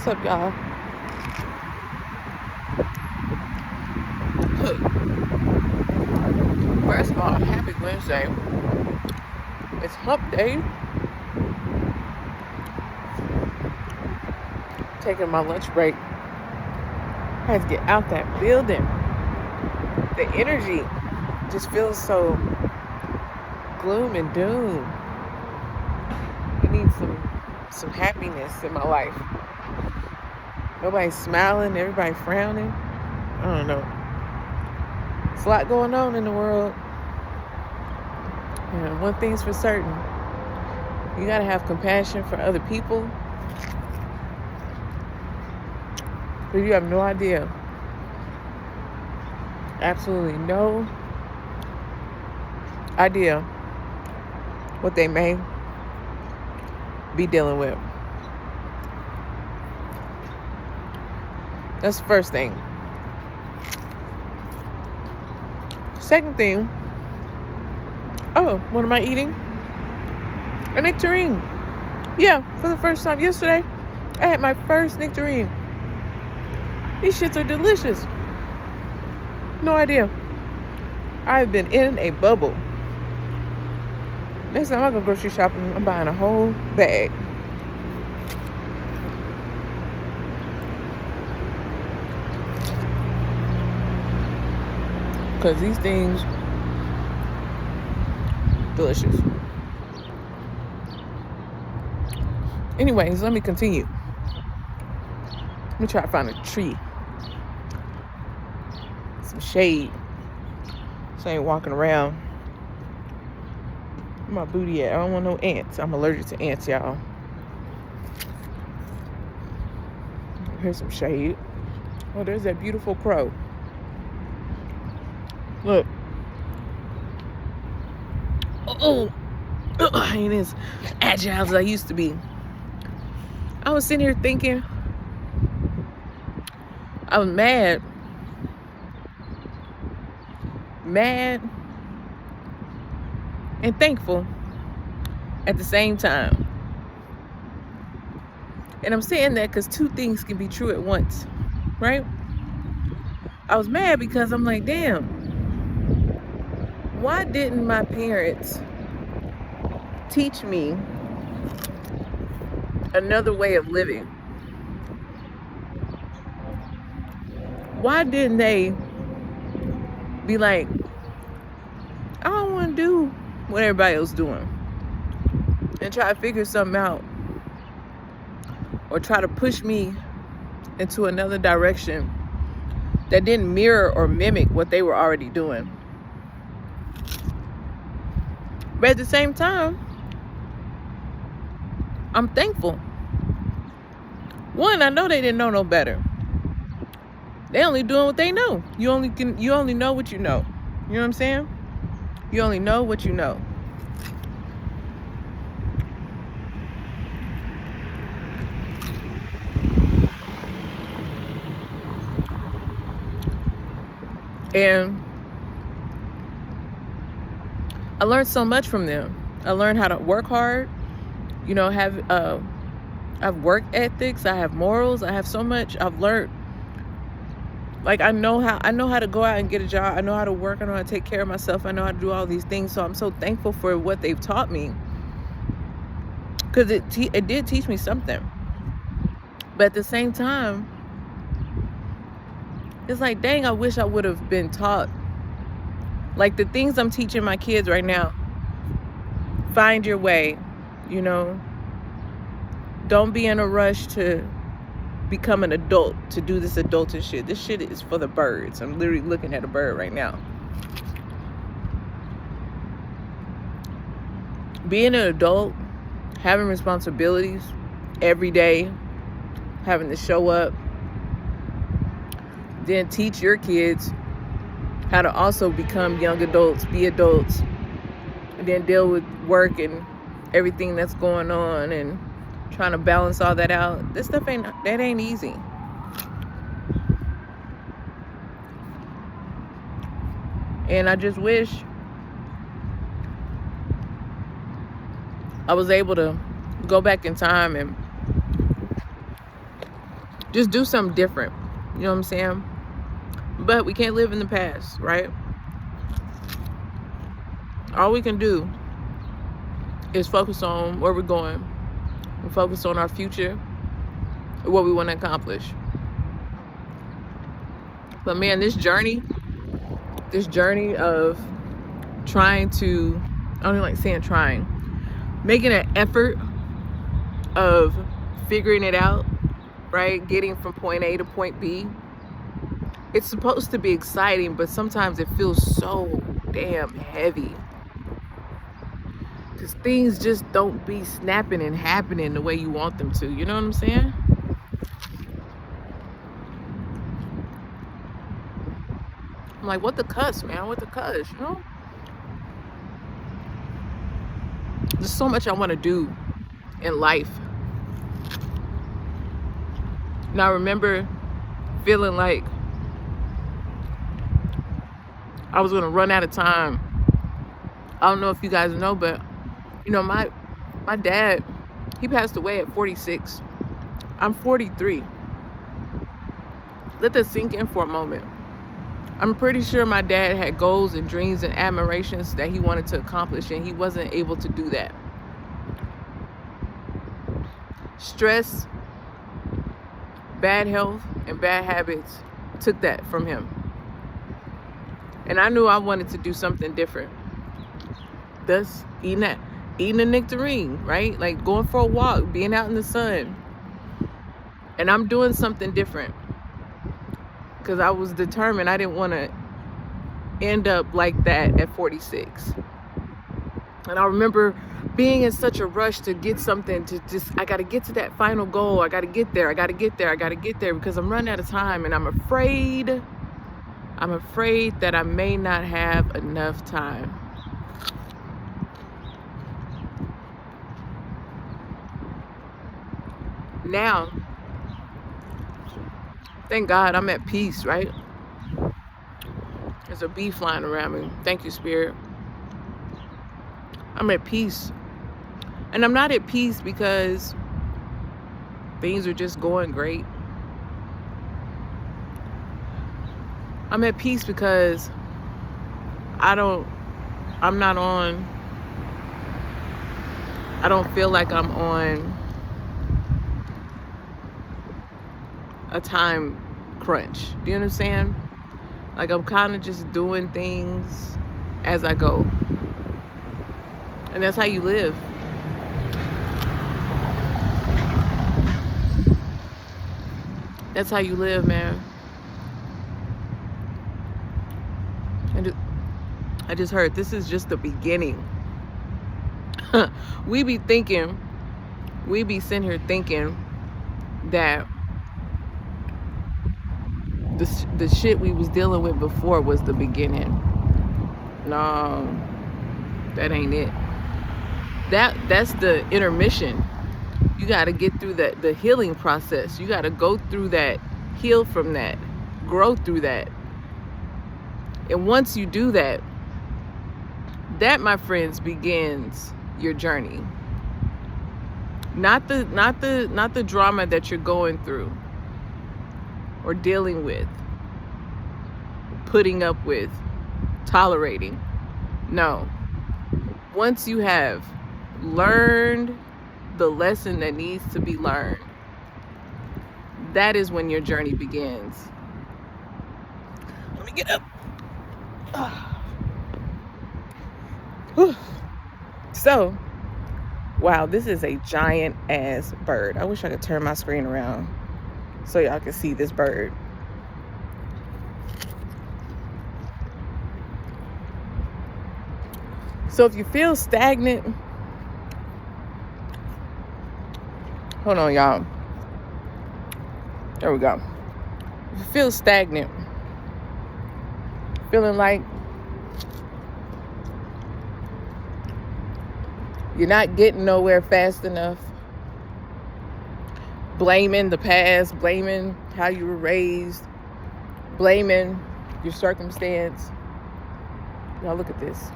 What's up, y'all? First of all, happy Wednesday. It's hump day. Taking my lunch break. I had to get out that building. The energy just feels so gloom and doom. I need some happiness in my life. Nobody's smiling, everybody frowning. I don't know. There's a lot going on in the world. And one thing's for certain. You gotta have compassion for other people. But you have no idea. Absolutely no idea what they may be dealing with. That's the first thing. Second thing, what am I eating? A nectarine. Yeah, for the first time yesterday, I had my first nectarine. These shits are delicious. No idea. I've been in a bubble. Next time I go grocery shopping, I'm buying a whole bag. Because these things, delicious. Anyways, let me continue. Let me try to find a tree. Some shade. So I ain't walking around. Where my booty at? I don't want no ants. I'm allergic to ants, y'all. Here's some shade. Oh, there's that beautiful crow. Look. I ain't as agile as I used to be. I was sitting here thinking, I was mad and thankful at the same time. And I'm saying that because two things can be true at once, right? I was mad because I'm like, damn, why didn't my parents teach me another way of living? Why didn't they be like, I don't want to do what everybody else doing and try to figure something out, or try to push me into another direction that didn't mirror or mimic what they were already doing? But at the same time, I'm thankful. One, I know they didn't know no better. They only doing what they know. You only know what you know. You know what I'm saying? You only know what you know. And I learned so much from them. I learned how to work hard, I have work ethics, I have morals, I have so much I've learned. Like, I know how to go out and get a job. I know how to work. I know how to take care of myself. I know how to do all these things. So I'm so thankful for what they've taught me, because it did teach me something. But at the same time, it's like, dang, I wish I would have been taught. Like, the things I'm teaching my kids right now. Find your way, Don't be in a rush to become an adult, to do this adulting shit. This shit is for the birds. I'm literally looking at a bird right now. Being an adult, having responsibilities every day, having to show up, then teach your kids how to also become young adults, be adults, and then deal with work and everything that's going on, and trying to balance all that out. This stuff ain't easy. And I just wish I was able to go back in time and Just do something different. You know what I'm saying? But we can't live in the past, right? All we can do is focus on where we're going and focus on our future, what we want to accomplish. But man, this journey of trying to, I don't even like saying trying, making an effort of figuring it out, right? Getting from point A to point B. It's supposed to be exciting, but sometimes it feels so damn heavy. Because things just don't be snapping and happening the way you want them to. You know what I'm saying? I'm like, what the cuss, man? What the cuss, you know? There's so much I want to do in life. And I remember feeling like I was going to run out of time. I don't know if you guys know, but you know, my dad, he passed away at 46. I'm 43. Let that sink in for a moment. I'm pretty sure my dad had goals and dreams and admirations that he wanted to accomplish, and he wasn't able to do that. Stress, bad health, and bad habits took that from him. And I knew I wanted to do something different. Thus, eating a nectarine, right? Like going for a walk, being out in the sun. And I'm doing something different. Because I was determined I didn't want to end up like that at 46. And I remember being in such a rush to get something, to just, I got to get to that final goal. I got to get there. I got to get there. I got to get there, because I'm running out of time, and I'm afraid that I may not have enough time. Now, thank God I'm at peace, right? There's a bee flying around me. Thank you, Spirit. I'm at peace. And I'm not at peace because things are just going great. I'm at peace because I don't feel like I'm on a time crunch. Do you understand? Like, I'm kind of just doing things as I go. And that's how you live. That's how you live, man. And I just heard this is just the beginning. We be sitting here thinking that the shit we was dealing with before was the beginning. No, that ain't it. That's the intermission. You got to get through the healing process. You got to go through that, heal from that, grow through that. And once you do that, my friends, begins your journey. Not the drama that you're going through or dealing with, putting up with, tolerating. No. Once you have learned the lesson that needs to be learned, that is when your journey begins. Let me get up. So, wow, this is a giant ass bird. I wish I could turn my screen around so y'all can see this bird. So if you feel stagnant, hold on, y'all. There we go. If you feel stagnant, feeling like you're not getting nowhere fast enough, blaming the past, blaming how you were raised, blaming your circumstance. Y'all look at this.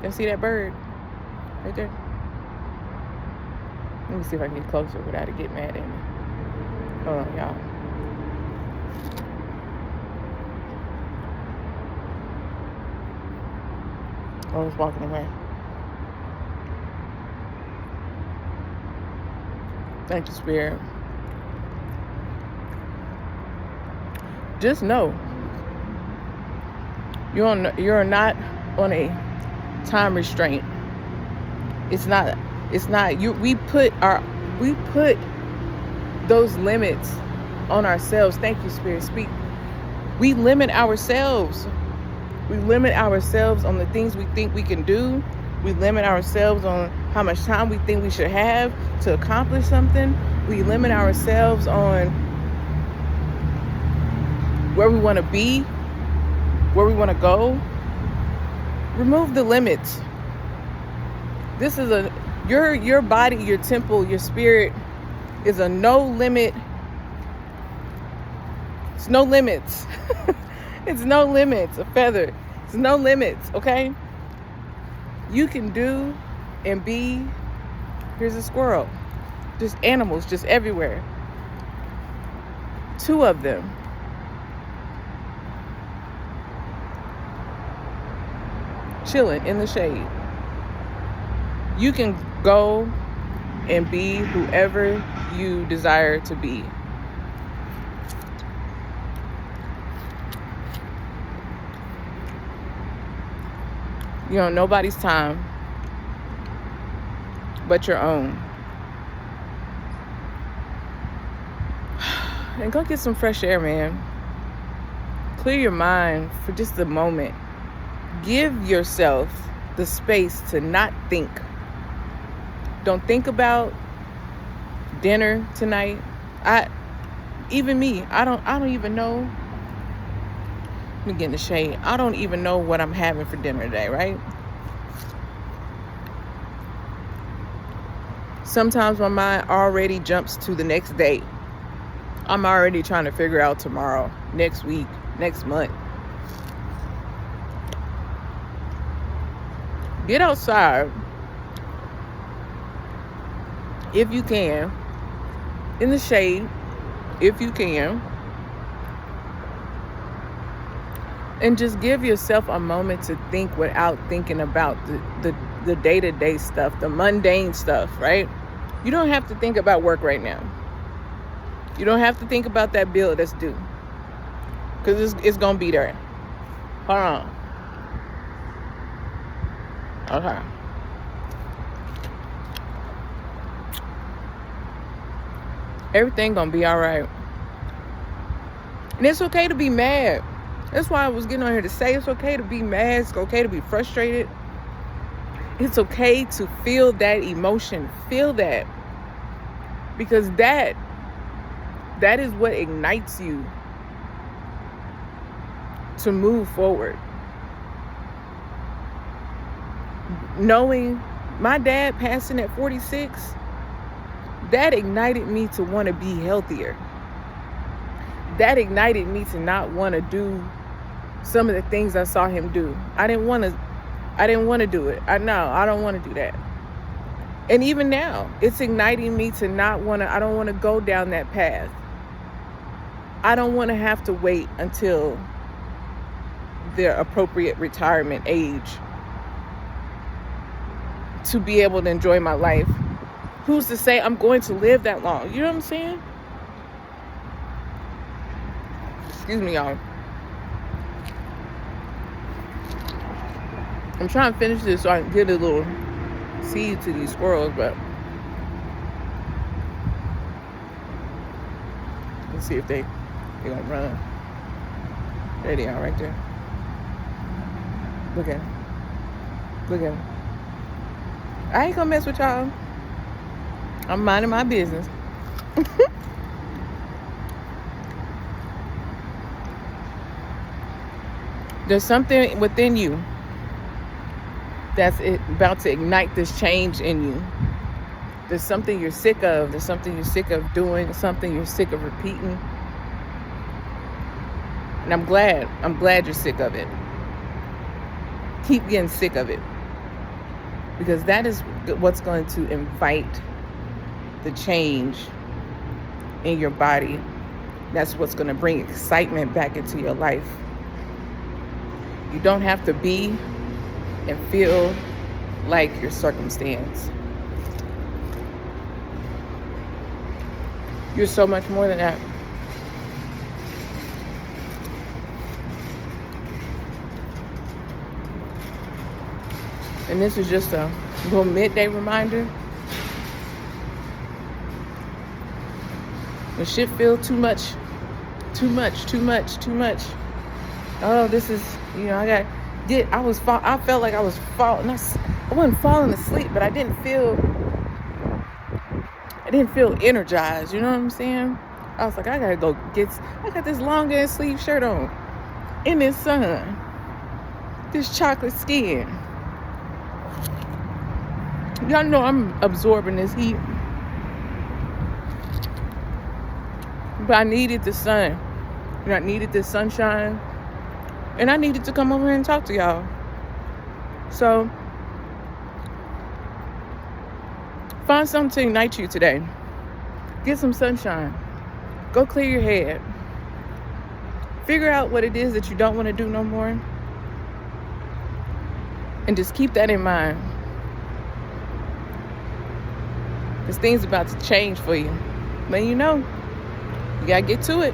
Y'all see that bird right there? Let me see if I can get closer without it getting mad at me. Hold on, y'all. I was walking away. Thank you, Spirit. Just know you're not on a time restraint. It's not you. We put those limits on ourselves. Thank you, Spirit. Speak. We limit ourselves. We limit ourselves on the things we think we can do. We limit ourselves on how much time we think we should have to accomplish something. We limit ourselves on where we want to be, where we want to go. Remove the limits. This is your body, your temple, your spirit is a no limit. It's no limits. It's no limits. A feather. It's no limits, okay? You can do and be. Here's a squirrel. Just animals just everywhere. 2 of them. Chilling in the shade. You can go and be whoever you desire to be. You know, nobody's time but your own. And go get some fresh air, man. Clear your mind for just a moment. Give yourself the space to not think. Don't think about dinner tonight. I don't even know. Let me get in the shade. I don't even know what I'm having for dinner today, right? Sometimes my mind already jumps to the next day. I'm already trying to figure out tomorrow, next week, next month. Get outside, if you can, in the shade, if you can, and just give yourself a moment to think without thinking about the day-to-day stuff, the mundane stuff, right? You don't have to think about work right now. You don't have to think about that bill that's due, because it's gonna be there. Hold on. Okay. Everything gonna be all right. And it's okay to be mad. That's why I was getting on here to say it's okay to be mad. It's okay to be frustrated. It's okay to feel that emotion. Feel that. Because that is what ignites you to move forward. Knowing my dad passing at 46, that ignited me to want to be healthier. That ignited me to not want to do some of the things I saw him do. I didn't want to do it. I don't want to do that. And even now, it's igniting me to I don't want to go down that path. I don't want to have to wait until the appropriate retirement age to be able to enjoy my life. Who's to say I'm going to live that long? You know what I'm saying? Excuse me, y'all. I'm trying to finish this so I can get a little seed to these squirrels, but let's see if they're gonna run. There they are right there. Look at them. Look at them. I ain't gonna mess with y'all. I'm minding my business. There's something within you that's about to ignite this change in you. There's something you're sick of. There's something you're sick of doing. Something you're sick of repeating. And I'm glad you're sick of it. Keep getting sick of it. Because that is what's going to invite the change in your body. That's what's going to bring excitement back into your life. You don't have to be and feel like your circumstance. You're so much more than that. And this is just a little midday reminder. When shit feels too much. Oh, this is, I felt like I was falling. I wasn't falling asleep, but I didn't feel energized. You know what I'm saying? I was like, I got this long ass sleeve shirt on in this sun, this chocolate skin. Y'all know I'm absorbing this heat, but I needed the sun, and I needed this sunshine, and I needed to come over here and talk to y'all. So find something to ignite you today. Get some sunshine. Go clear your head. Figure out what it is that you don't want to do no more, and just keep that in mind. Because things about to change for you. But you gotta get to it.